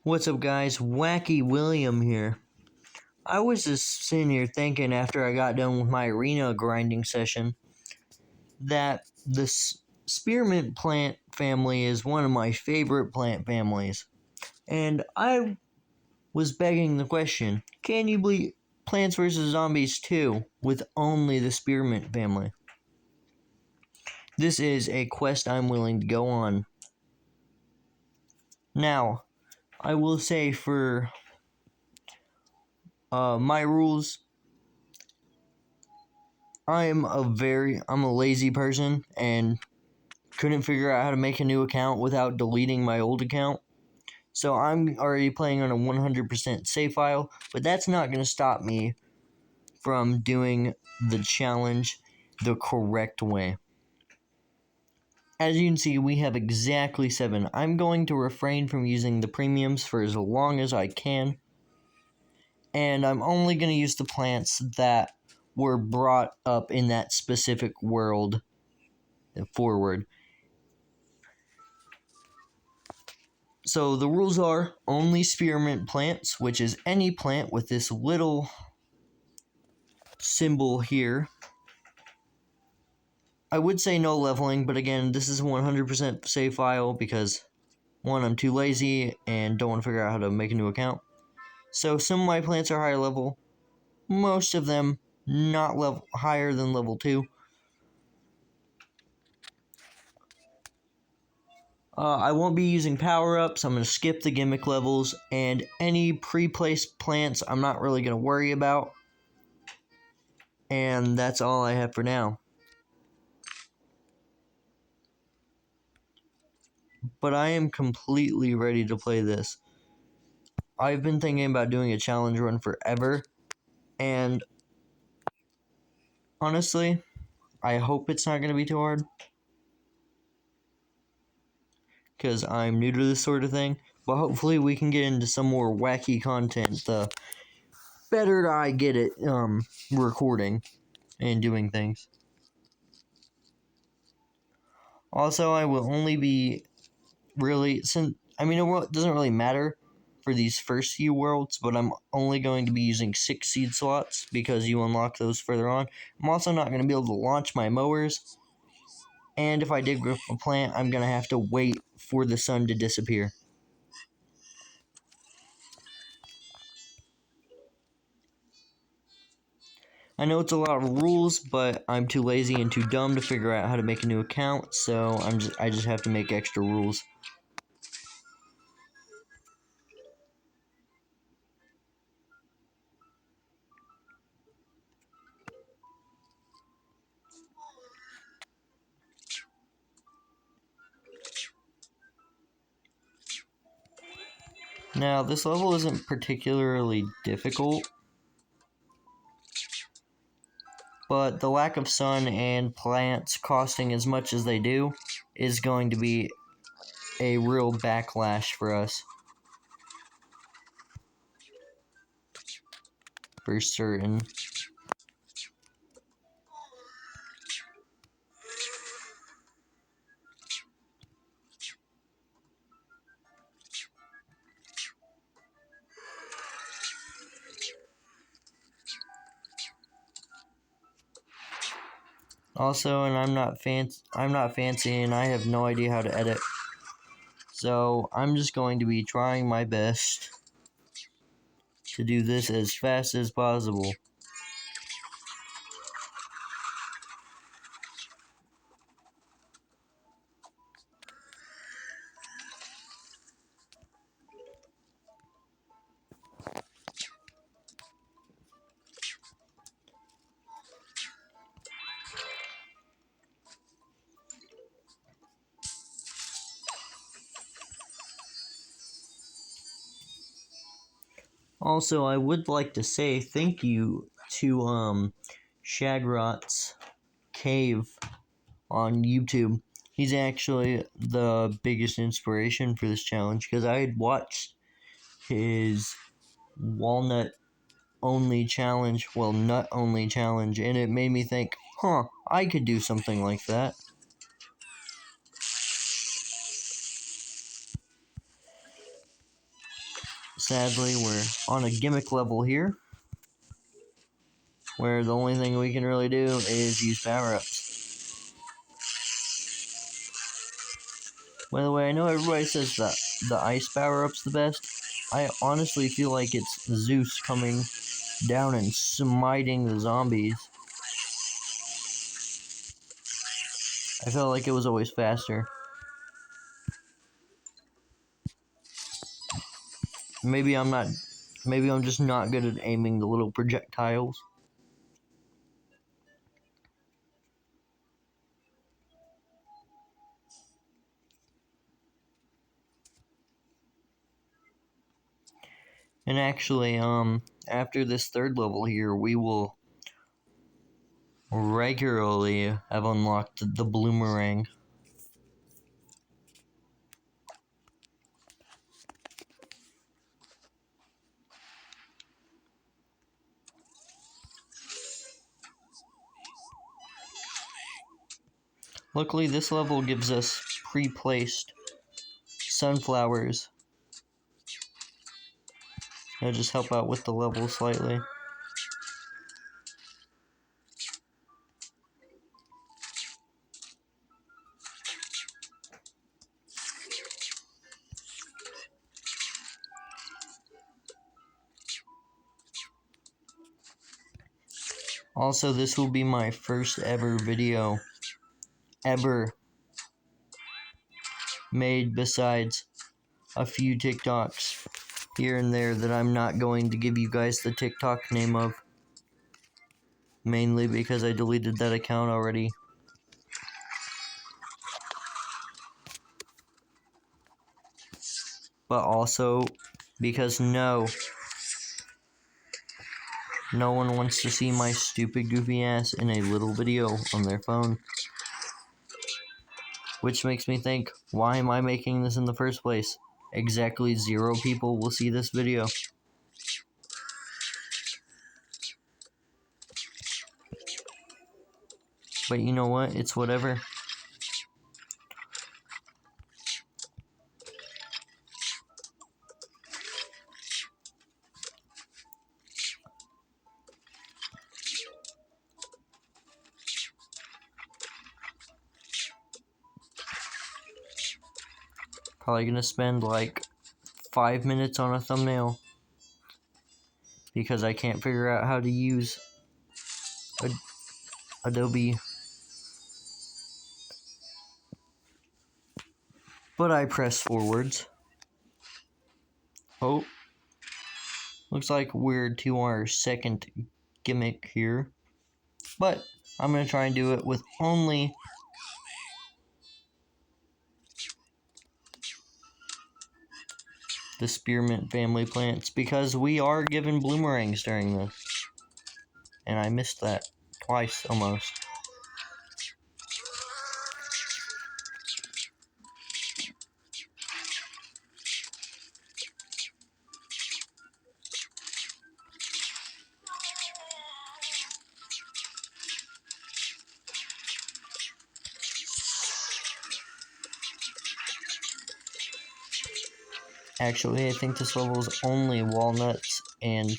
What's up, guys? Wacky William here. I was just sitting here thinking after I got done with my arena grinding session that the spearmint plant family is one of my favorite plant families. And I was begging the question, can you beat Plants vs. Zombies 2 with only the spearmint family? This is a quest I'm willing to go on. Now, I will say for my rules, I'm a lazy person and couldn't figure out how to make a new account without deleting my old account. So I'm already playing on a 100% save file, but that's not going to stop me from doing the challenge the correct way. As you can see, we have exactly 7. I'm going to refrain from using the premiums for as long as I can. And I'm only going to use the plants that were brought up in that specific world forward. So the rules are only spearmint plants, which is any plant with this little symbol here. I would say no leveling, but again, this is a 100% save file because, one, I'm too lazy and don't want to figure out how to make a new account. So some of my plants are higher level, most of them not higher than level 2. I won't be using power-ups. I'm going to skip the gimmick levels, and any pre-placed plants I'm not really going to worry about. And that's all I have for now. But I am completely ready to play this. I've been thinking about doing a challenge run forever, and honestly, I hope it's not going to be too hard, because I'm new to this sort of thing, but hopefully we can get into some more wacky content the better I get at recording and doing things. Also, I will only be it doesn't really matter for these first few worlds, but I'm only going to be using 6 seed slots because you unlock those further on. I'm also not going to be able to launch my mowers, and if I dig up a plant, I'm going to have to wait for the sun to disappear. I know it's a lot of rules, but I'm too lazy and too dumb to figure out how to make a new account, so I just have to make extra rules. Now, this level isn't particularly difficult, but the lack of sun and plants costing as much as they do is going to be a real backlash for us. For certain. Also, and I'm not fancy and I have no idea how to edit. So, I'm just going to be trying my best to do this as fast as possible. Also, I would like to say thank you to Shagrot's Cave on YouTube. He's actually the biggest inspiration for this challenge because I had watched his walnut only challenge, nut only challenge, and it made me think, I could do something like that. Sadly, we're on a gimmick level here, where the only thing we can really do is use power-ups. By the way, I know everybody says that the ice power-up's the best. I honestly feel like it's Zeus coming down and smiting the zombies. I felt like it was always faster. Maybe I'm just not good at aiming the little projectiles. And actually, after this third level here, we will regularly have unlocked the bloomerang. Luckily, this level gives us pre-placed sunflowers. That'll just help out with the level slightly. Also, this will be my first ever video ever made, besides a few TikToks here and there that I'm not going to give you guys the TikTok name of, mainly because I deleted that account already. But also because no one wants to see my stupid goofy ass in a little video on their phone. Which makes me think, why am I making this in the first place? Exactly 0 people will see this video. But you know what? It's whatever. Probably gonna spend like 5 minutes on a thumbnail because I can't figure out how to use Adobe. But I press forwards. Oh, looks like we're to our second gimmick here. But I'm gonna try and do it with only the spearmint family plants, because we are given bloomerangs during this. And I missed that twice almost. Actually, I think this level is only walnuts and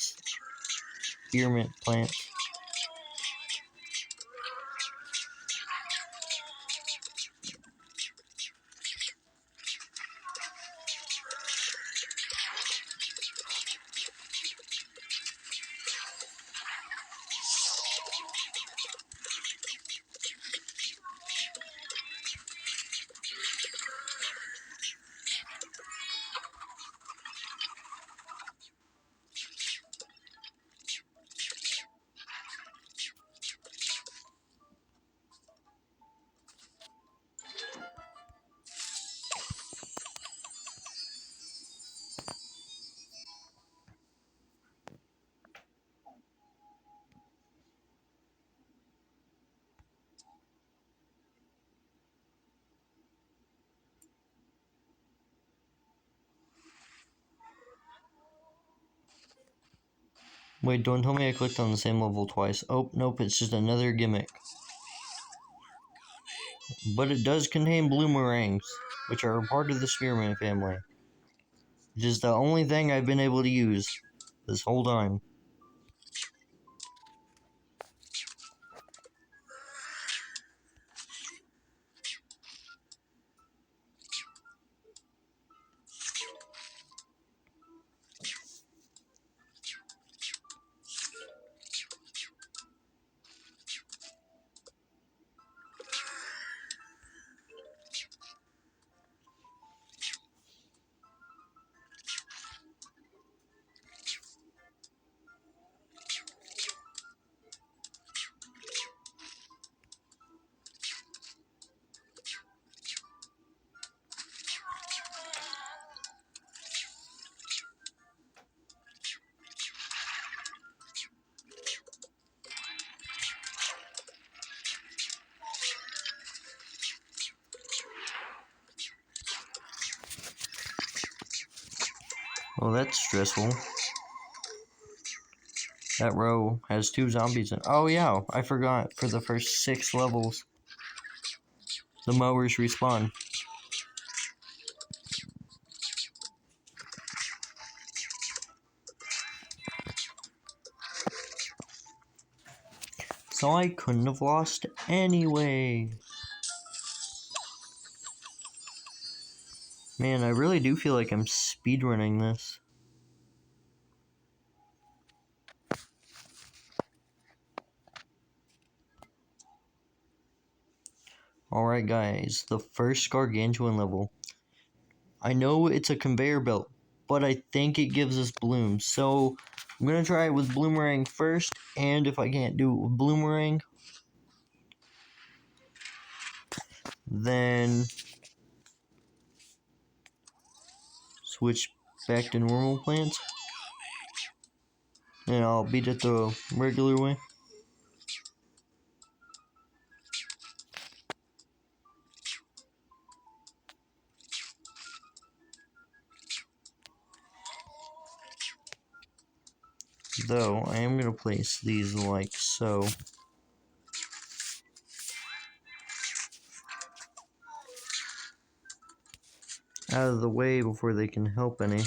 spearmint plants. Wait, don't tell me I clicked on the same level twice. Oh, nope, it's just another gimmick. But it does contain bloomerangs, which are a part of the spearmint family. which is the only thing I've been able to use this whole time. Well, that's stressful. That row has 2 zombies in. Oh yeah, I forgot. For the first 6 levels, the mowers respawn. So I couldn't have lost anyway. Man, I really do feel like I'm speedrunning this. Alright guys, the first gargantuan level. I know it's a conveyor belt, but I think it gives us blooms. So I'm gonna try it with bloomerang first, and if I can't do it with bloomerang, then switch back to normal plants. And I'll beat it the regular way. Though, I am going to place these like so. Out of the way before they can help any.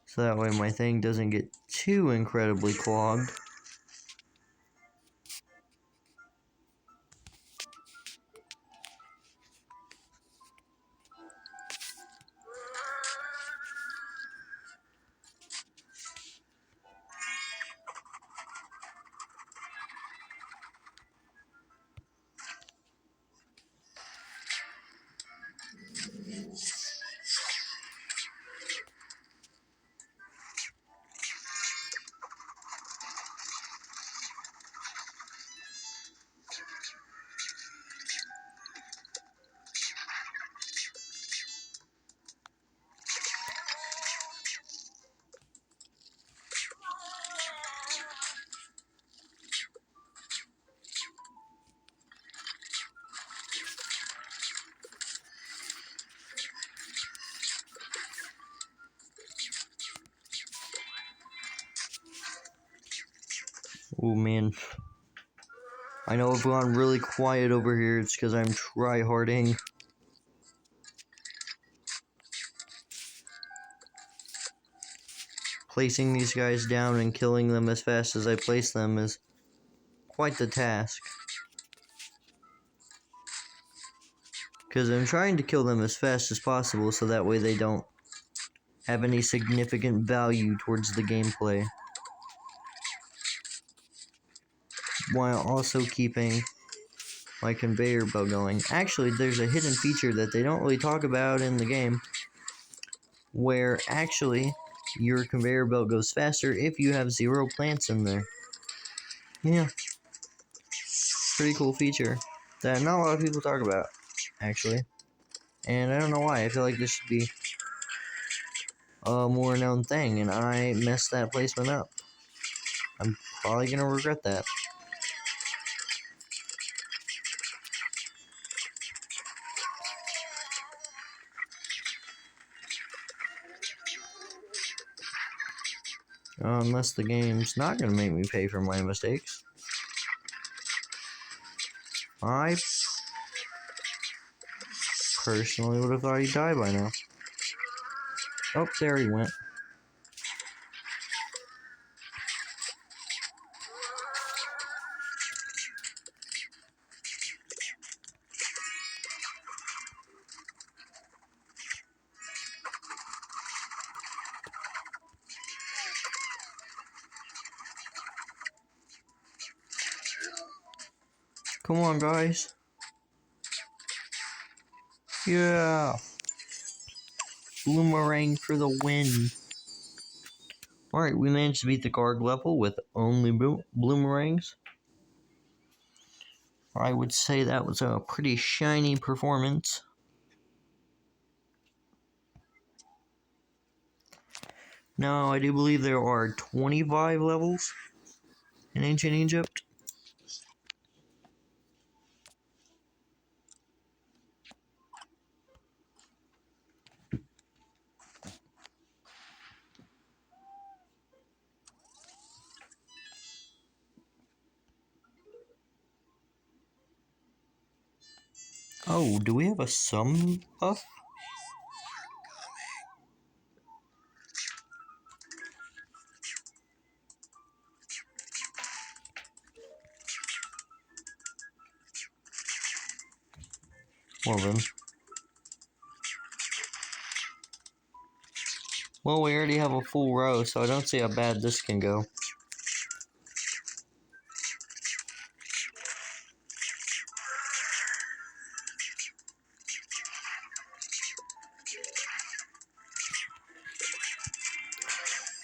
So that way my thing doesn't get too incredibly clogged. Oh man. I know I've gone really quiet over here, it's because I'm tryharding. Placing these guys down and killing them as fast as I place them is quite the task. Because I'm trying to kill them as fast as possible so that way they don't have any significant value towards the gameplay. While also keeping my conveyor belt going. Actually, there's a hidden feature that they don't really talk about in the game, where actually your conveyor belt goes faster if you have 0 plants in there. Yeah. Pretty cool feature that not a lot of people talk about, actually. And I don't know why. I feel like this should be a more known thing, and I messed that placement up. I'm probably gonna regret that. Unless the game's not gonna make me pay for my mistakes. I personally would have thought he died by now. Oh, there he went. Come on, guys. Yeah. Boomerang for the win. Alright, we managed to beat the guard level with only bloomerangs. I would say that was a pretty shiny performance. Now, I do believe there are 25 levels in ancient Egypt. Oh, do we have a sum buff? Well then. Well, we already have a full row, so I don't see how bad this can go.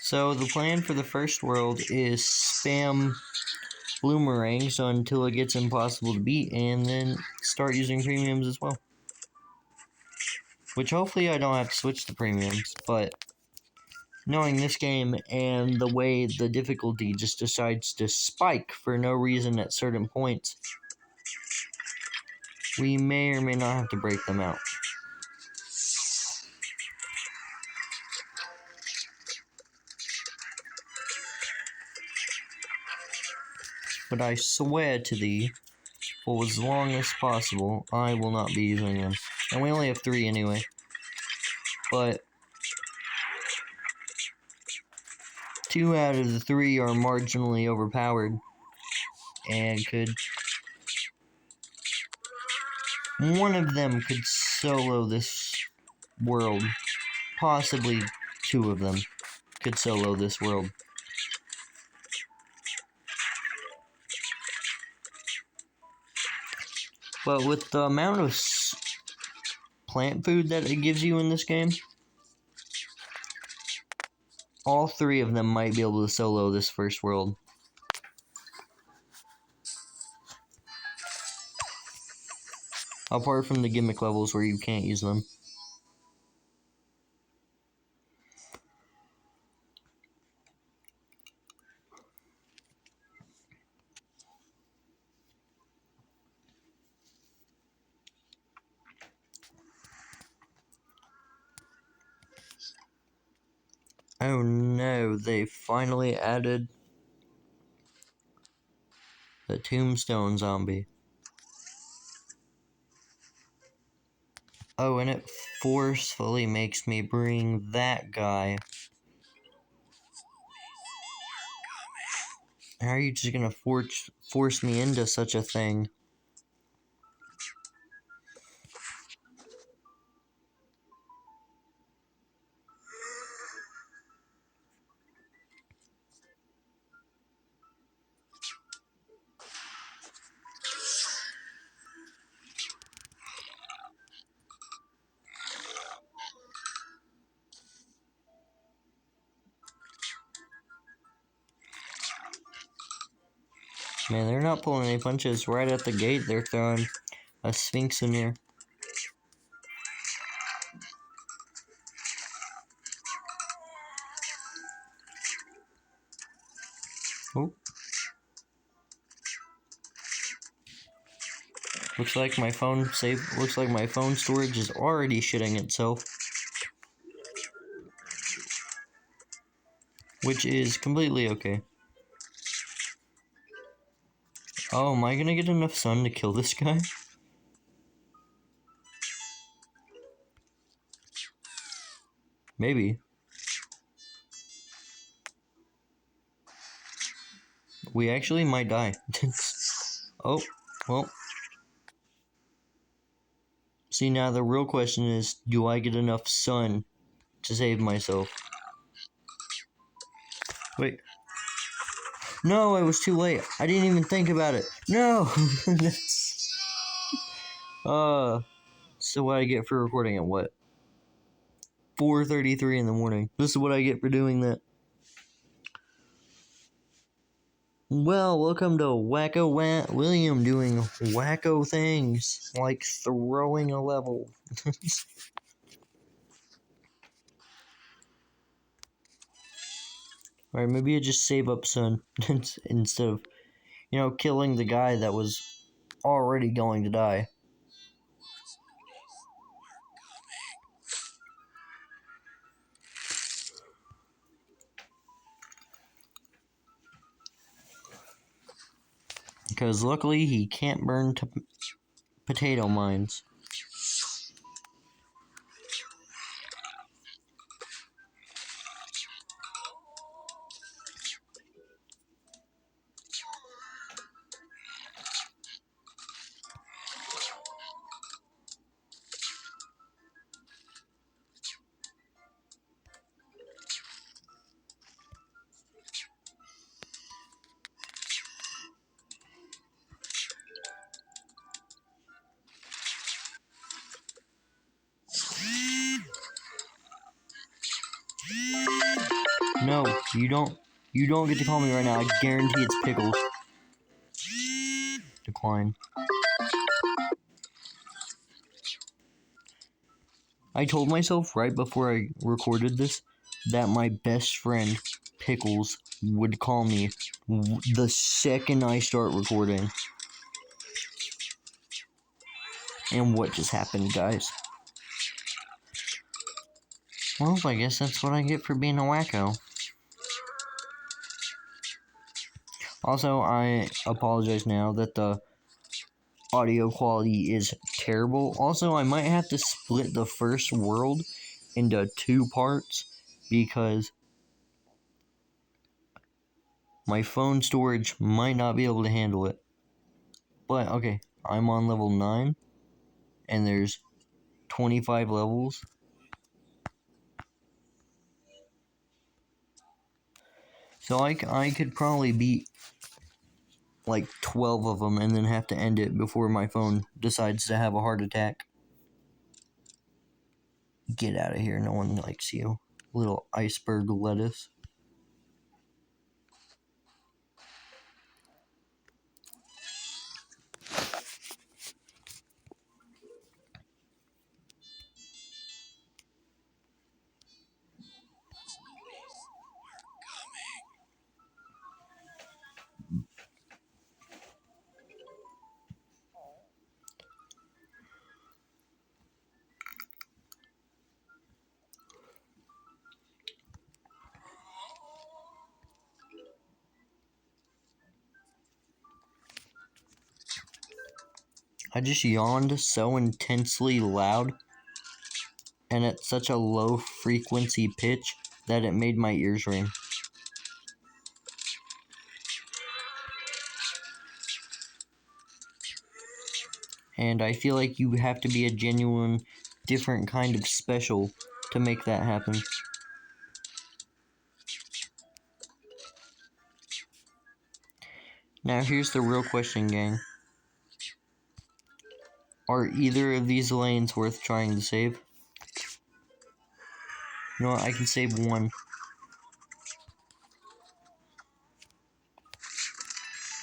So the plan for the first world is spam bloomerangs until it gets impossible to beat, and then start using premiums as well. Which hopefully I don't have to switch to premiums, but knowing this game and the way the difficulty just decides to spike for no reason at certain points, we may or may not have to break them out. But I swear to thee, for as long as possible, I will not be using them. And we only have 3 anyway. But 2 out of the 3 are marginally overpowered. And one of them could solo this world. Possibly 2 of them could solo this world. But with the amount of plant food that it gives you in this game, all 3 of them might be able to solo this first world. Apart from the gimmick levels where you can't use them. Oh no, they finally added the tombstone zombie. Oh, and it forcefully makes me bring that guy. How are you just gonna force me into such a thing? Man, they're not pulling any punches. Right at the gate, they're throwing a Sphinx in here. Oh. Looks like my phone storage is already shitting itself. Which is completely okay. Oh, am I gonna get enough sun to kill this guy? Maybe. We actually might die. Oh, well. See, now the real question is, do I get enough sun to save myself? Wait. No, it was too late. I didn't even think about it. No! So what I get for recording at what? 4:33 in the morning. This is what I get for doing that. Well, welcome to Wacko William doing wacko things, like throwing a level. Alright, maybe I just save up sun instead of, killing the guy that was already going to die. Because luckily he can't burn potato mines. No, you don't get to call me right now. I guarantee it's Pickles. Decline. I told myself right before I recorded this that my best friend, Pickles, would call me the second I start recording. And what just happened, guys? Well, I guess that's what I get for being a wacko. Also, I apologize now that the audio quality is terrible. Also, I might have to split the first world into 2 parts because my phone storage might not be able to handle it. But, okay, I'm on level 9, and there's 25 levels. So I could probably beat like 12 of them and then have to end it before my phone decides to have a heart attack. Get out of here, no one likes you. Little iceberg lettuce. I just yawned so intensely loud and at such a low frequency pitch that it made my ears ring. And I feel like you have to be a genuine, different kind of special to make that happen. Now here's the real question, gang. Are either of these lanes worth trying to save? You know what, I can save one.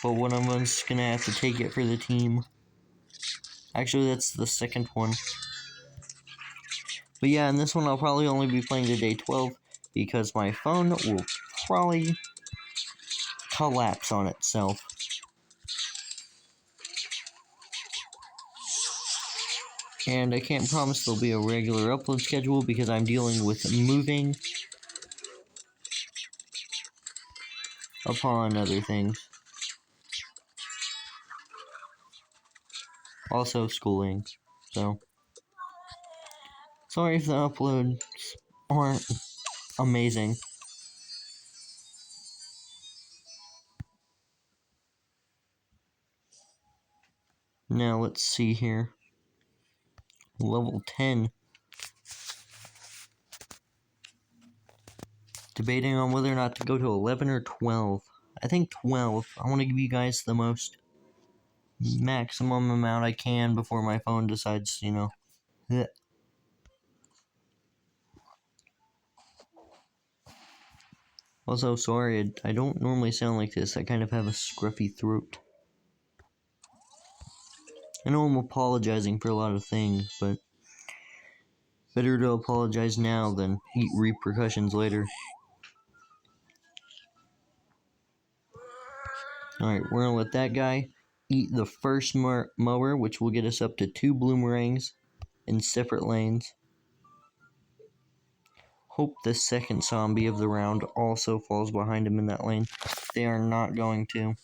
But one of them's gonna have to take it for the team. Actually, that's the second one. But yeah, in this one I'll probably only be playing to day 12 because my phone will probably collapse on itself. And I can't promise there'll be a regular upload schedule because I'm dealing with moving upon other things. Also schooling. So sorry if the uploads aren't amazing. Now let's see here. Level 10. Debating on whether or not to go to 11 or 12. I think 12. I want to give you guys the most maximum amount I can before my phone decides, you know. Bleh. Also, sorry, I don't normally sound like this. I kind of have a scruffy throat. I know I'm apologizing for a lot of things, but better to apologize now than eat repercussions later. Alright, we're gonna let that guy eat the first mower, which will get us up to 2 bloomerangs in separate lanes. Hope the second zombie of the round also falls behind him in that lane. They are not going to.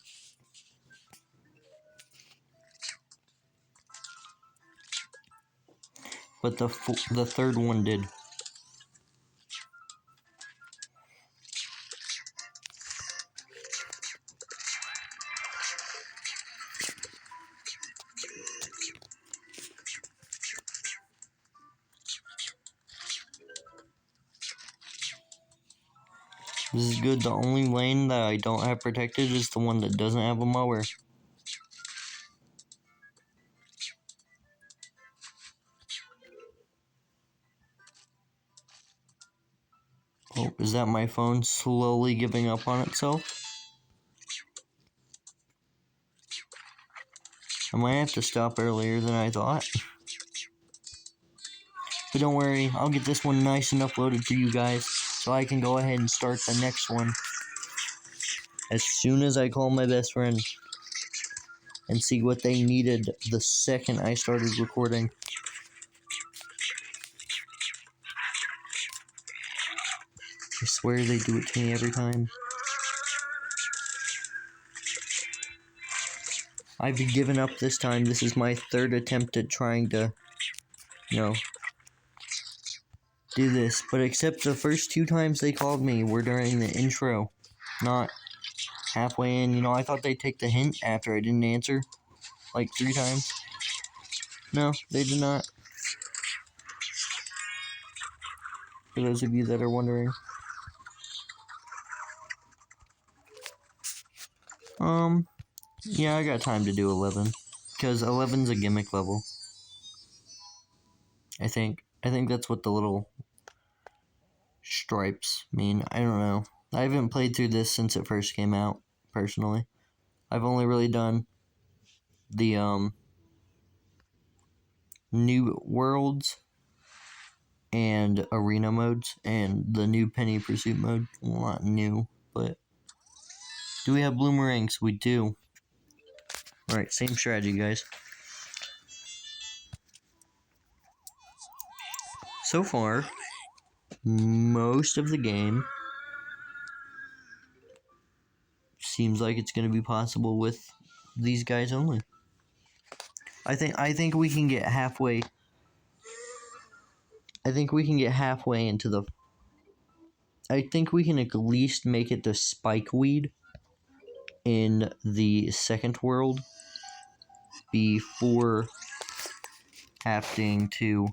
But the third one did. This is good. The only lane that I don't have protected is the one that doesn't have a mower. Oh, is that my phone slowly giving up on itself? I might have to stop earlier than I thought. But don't worry, I'll get this one nice and uploaded for you guys, so I can go ahead and start the next one as soon as I call my best friend and see what they needed the second I started recording. I swear they do it to me every time. I've given up this time. This is my third attempt at trying to, you know, do this. But except the first 2 times they called me were during the intro, not halfway in. You know, I thought they'd take the hint after I didn't answer like 3 times. No, they did not. For those of you that are wondering. Yeah, I got time to do 11. Because 11's a gimmick level. I think that's what the little stripes mean. I don't know. I haven't played through this since it first came out, personally. I've only really done the, new worlds and arena modes and the new penny pursuit mode. Well, not new, but do we have bloomerangs? We do. Alright, same strategy, guys. So far, most of the game seems like it's going to be possible with these guys only. I think we can get halfway. I think we can get halfway into the. I think we can at least make it to spikeweed in the second world before having to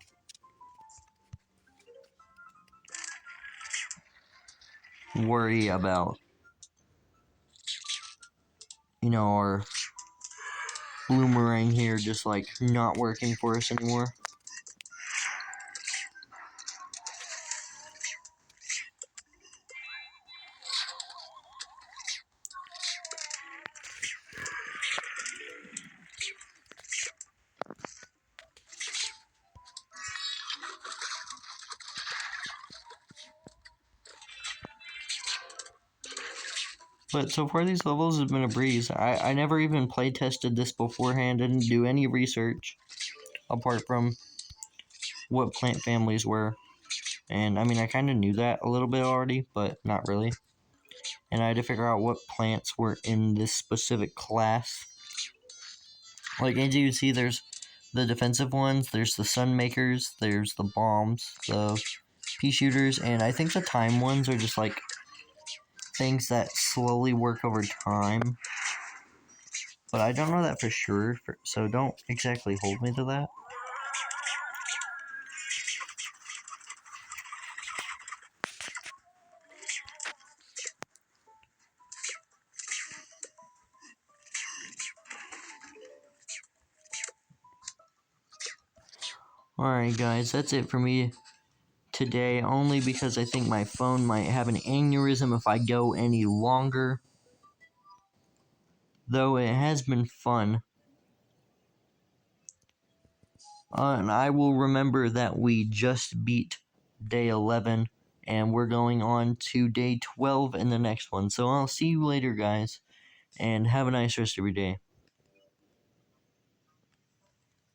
worry about, you know, our bloomerang here just like not working for us anymore. But so far these levels have been a breeze. I never even play tested this beforehand. I didn't do any research apart from what plant families were. And I mean, I kind of knew that a little bit already, but not really. And I had to figure out what plants were in this specific class. Like, as you can see, there's the defensive ones, there's the sun makers, there's the bombs, the pea shooters, and I think the time ones are just like things that slowly work over time. But I don't know that for sure, so don't exactly hold me to that. Alright guys, that's it for me today, only because I think my phone might have an aneurysm if I go any longer. Though it has been fun. And I will remember that we just beat day 11, and we're going on to day 12 in the next one. So I'll see you later, guys, and have a nice rest of your day.